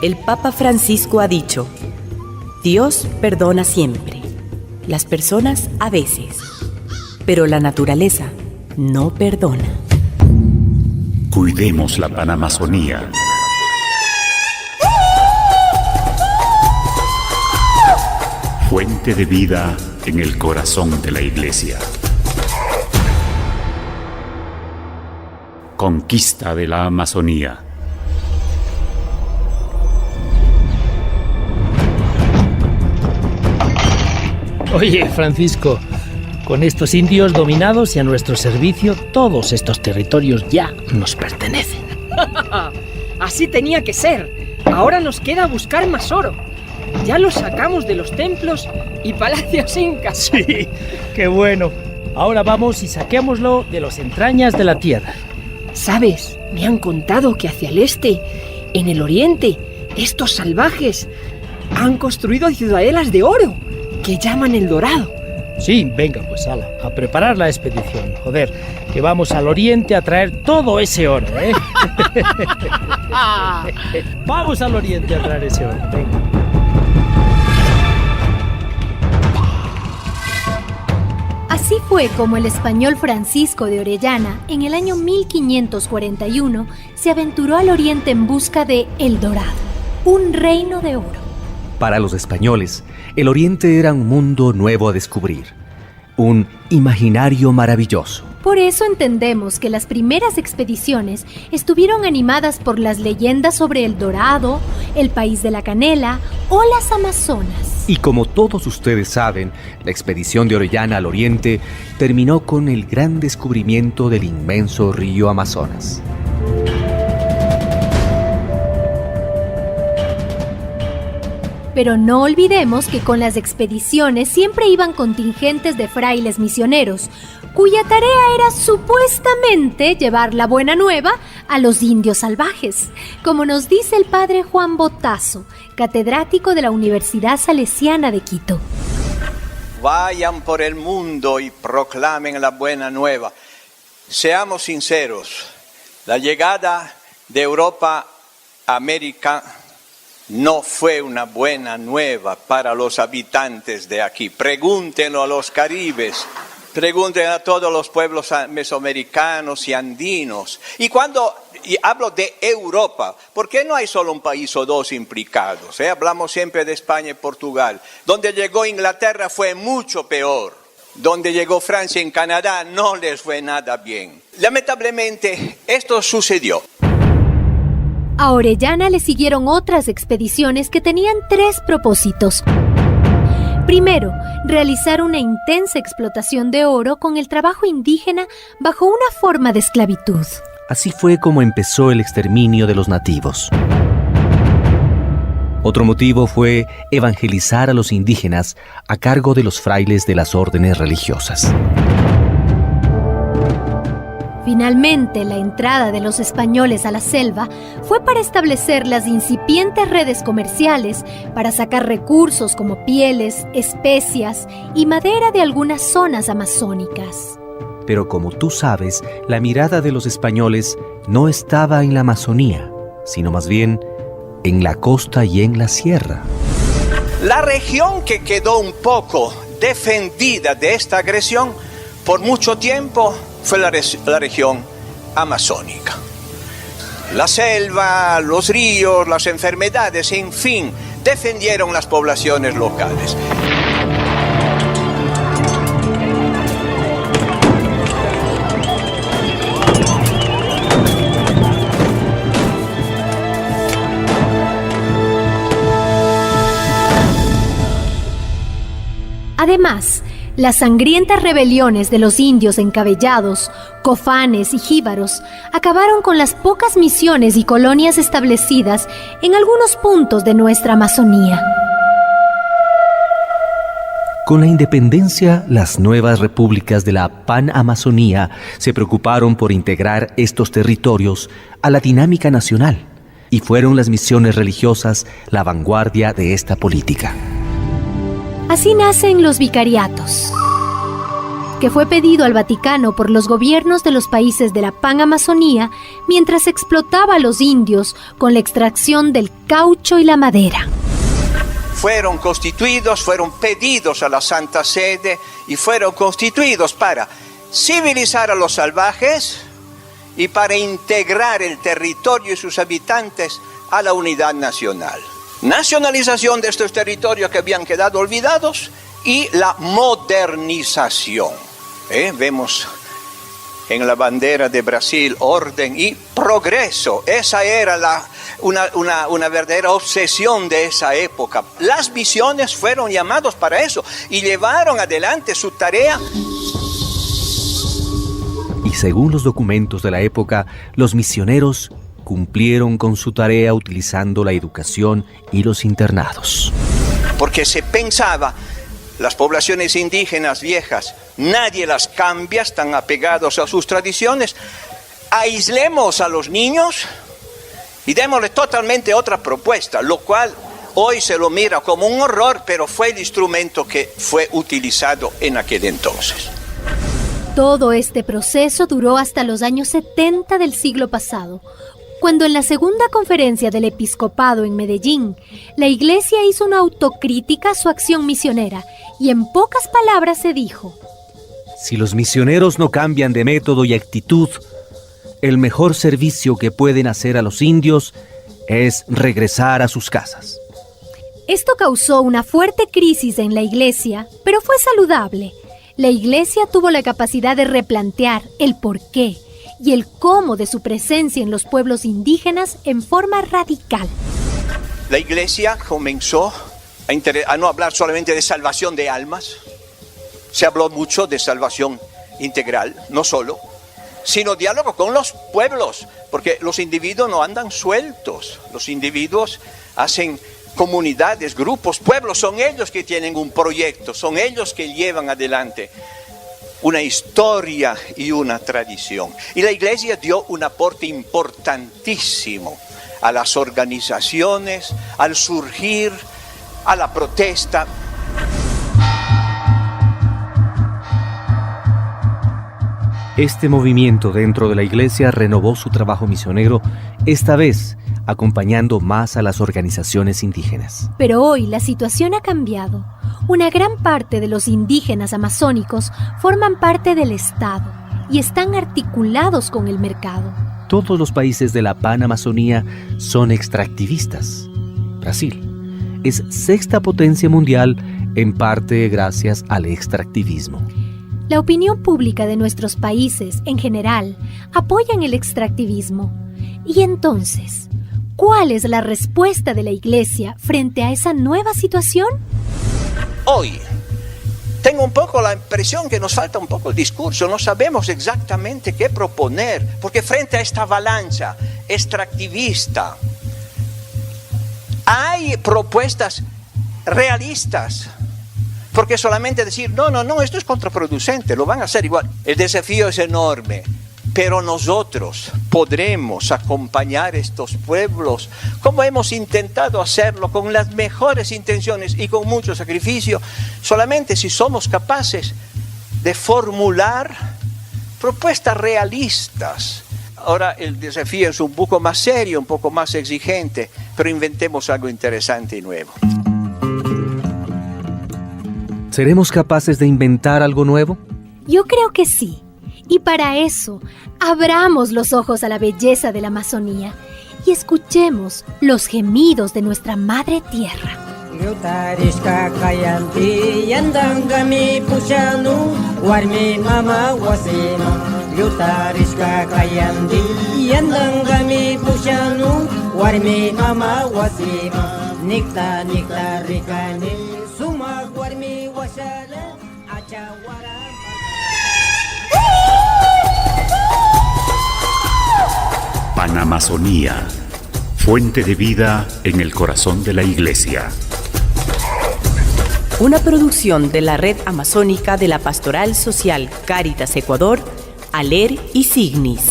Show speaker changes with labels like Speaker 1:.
Speaker 1: El Papa Francisco ha dicho: Dios perdona siempre, las personas a veces, pero la naturaleza no perdona.
Speaker 2: Cuidemos la Panamazonía. Fuente de vida en el corazón de la Iglesia. Conquista de la Amazonía.
Speaker 3: Oye, Francisco, con estos indios dominados y a nuestro servicio, todos estos territorios ya nos pertenecen.
Speaker 4: Así tenía que ser. Ahora nos queda buscar más oro. Ya lo sacamos de los templos y palacios incas.
Speaker 3: Sí, qué bueno. Ahora vamos y saquémoslo de las entrañas de la tierra.
Speaker 4: ¿Sabes? Me han contado que hacia el este, en el oriente, estos salvajes han construido ciudadelas de oro que llaman El Dorado.
Speaker 3: Sí, venga pues, ala, a preparar la expedición. Joder, que vamos al oriente a traer todo ese oro, ¿eh? Vamos al oriente a traer ese oro, venga.
Speaker 5: Así fue como el español Francisco de Orellana, en el año 1541, se aventuró al oriente en busca de El Dorado, un reino de oro.
Speaker 6: Para los españoles, el oriente era un mundo nuevo a descubrir, un imaginario maravilloso.
Speaker 5: Por eso entendemos que las primeras expediciones estuvieron animadas por las leyendas sobre El Dorado, el país de la canela o las Amazonas.
Speaker 6: Y como todos ustedes saben, la expedición de Orellana al oriente terminó con el gran descubrimiento del inmenso río Amazonas.
Speaker 5: Pero no olvidemos que con las expediciones siempre iban contingentes de frailes misioneros, cuya tarea era supuestamente llevar la buena nueva a los indios salvajes, como nos dice el padre Juan Botazo, catedrático de la Universidad Salesiana de Quito.
Speaker 7: Vayan por el mundo y proclamen la buena nueva. Seamos sinceros, la llegada de Europa a América no fue una buena nueva para los habitantes de aquí. Pregúntenlo a los caribes, pregunten a todos los pueblos mesoamericanos y andinos. Y cuando hablo de Europa, ¿por qué no hay solo un país o dos implicados? Hablamos siempre de España y Portugal. Donde llegó Inglaterra fue mucho peor. Donde llegó Francia y Canadá no les fue nada bien. Lamentablemente, esto sucedió.
Speaker 5: A Orellana le siguieron otras expediciones que tenían tres propósitos. Primero, realizar una intensa explotación de oro con el trabajo indígena bajo una forma de esclavitud.
Speaker 6: Así fue como empezó el exterminio de los nativos. Otro motivo fue evangelizar a los indígenas a cargo de los frailes de las órdenes religiosas.
Speaker 5: Finalmente, la entrada de los españoles a la selva fue para establecer las incipientes redes comerciales para sacar recursos como pieles, especias y madera de algunas zonas amazónicas.
Speaker 6: Pero como tú sabes, la mirada de los españoles no estaba en la Amazonía, sino más bien en la costa y en la sierra.
Speaker 7: La región que quedó un poco defendida de esta agresión por mucho tiempo fue la región amazónica. La selva, los ríos, las enfermedades, en fin, defendieron las poblaciones locales.
Speaker 5: Además, las sangrientas rebeliones de los indios encabellados, cofanes y jíbaros acabaron con las pocas misiones y colonias establecidas en algunos puntos de nuestra Amazonía.
Speaker 6: Con la independencia, las nuevas repúblicas de la Panamazonía se preocuparon por integrar estos territorios a la dinámica nacional, y fueron las misiones religiosas la vanguardia de esta política.
Speaker 5: Así nacen los vicariatos, que fue pedido al Vaticano por los gobiernos de los países de la Panamazonía mientras explotaba a los indios con la extracción del caucho y la madera.
Speaker 7: Fueron constituidos, fueron pedidos a la Santa Sede y fueron constituidos para civilizar a los salvajes y para integrar el territorio y sus habitantes a la unidad nacional. Nacionalización de estos territorios que habían quedado olvidados y la modernización. Vemos en la bandera de Brasil orden y progreso. Esa era una verdadera obsesión de esa época. Las misiones fueron llamados para eso y llevaron adelante su tarea.
Speaker 6: Y según los documentos de la época, los misioneros cumplieron con su tarea utilizando la educación y los internados.
Speaker 7: Porque se pensaba, las poblaciones indígenas viejas, nadie las cambia, están apegados a sus tradiciones. Aislemos a los niños y démosle totalmente otra propuesta, lo cual hoy se lo mira como un horror, pero fue el instrumento que fue utilizado en aquel entonces.
Speaker 5: Todo este proceso duró hasta los años 70 del siglo pasado, cuando en la segunda conferencia del episcopado en Medellín, la Iglesia hizo una autocrítica a su acción misionera y en pocas palabras se dijo:
Speaker 6: si los misioneros no cambian de método y actitud, el mejor servicio que pueden hacer a los indios es regresar a sus casas.
Speaker 5: Esto causó una fuerte crisis en la Iglesia, pero fue saludable. La Iglesia tuvo la capacidad de replantear el porqué y el cómo de su presencia en los pueblos indígenas en forma radical.
Speaker 7: La Iglesia comenzó a no hablar solamente de salvación de almas. Se habló mucho de salvación integral, no solo, sino diálogo con los pueblos, porque los individuos no andan sueltos. Los individuos hacen comunidades, grupos, pueblos, son ellos que tienen un proyecto, son ellos que llevan adelante una historia y una tradición. Y la Iglesia dio un aporte importantísimo a las organizaciones, al surgir, a la protesta.
Speaker 6: Este movimiento dentro de la Iglesia renovó su trabajo misionero, esta vez acompañando más a las organizaciones indígenas.
Speaker 5: Pero hoy la situación ha cambiado. Una gran parte de los indígenas amazónicos forman parte del Estado y están articulados con el mercado.
Speaker 6: Todos los países de la Panamazonía son extractivistas. Brasil es sexta potencia mundial, en parte gracias al extractivismo.
Speaker 5: La opinión pública de nuestros países, en general, apoyan el extractivismo. Y entonces, ¿cuál es la respuesta de la Iglesia frente a esa nueva situación?
Speaker 7: Hoy tengo un poco la impresión que nos falta un poco el discurso, no sabemos exactamente qué proponer, porque frente a esta avalancha extractivista hay propuestas realistas, porque solamente decir no, esto es contraproducente, lo van a hacer igual. El desafío es enorme, pero nosotros podremos acompañar estos pueblos como hemos intentado hacerlo, con las mejores intenciones y con mucho sacrificio, solamente si somos capaces de formular propuestas realistas. Ahora el desafío es un poco más serio, un poco más exigente, pero inventemos algo interesante y nuevo.
Speaker 6: ¿Seremos capaces de inventar algo nuevo?
Speaker 5: Yo creo que sí. Y para eso, abramos los ojos a la belleza de la Amazonía y escuchemos los gemidos de nuestra madre tierra.
Speaker 2: Panamazonía, fuente de vida en el corazón de la Iglesia.
Speaker 1: Una producción de la Red Amazónica de la Pastoral Social Cáritas Ecuador, ALER y Signis.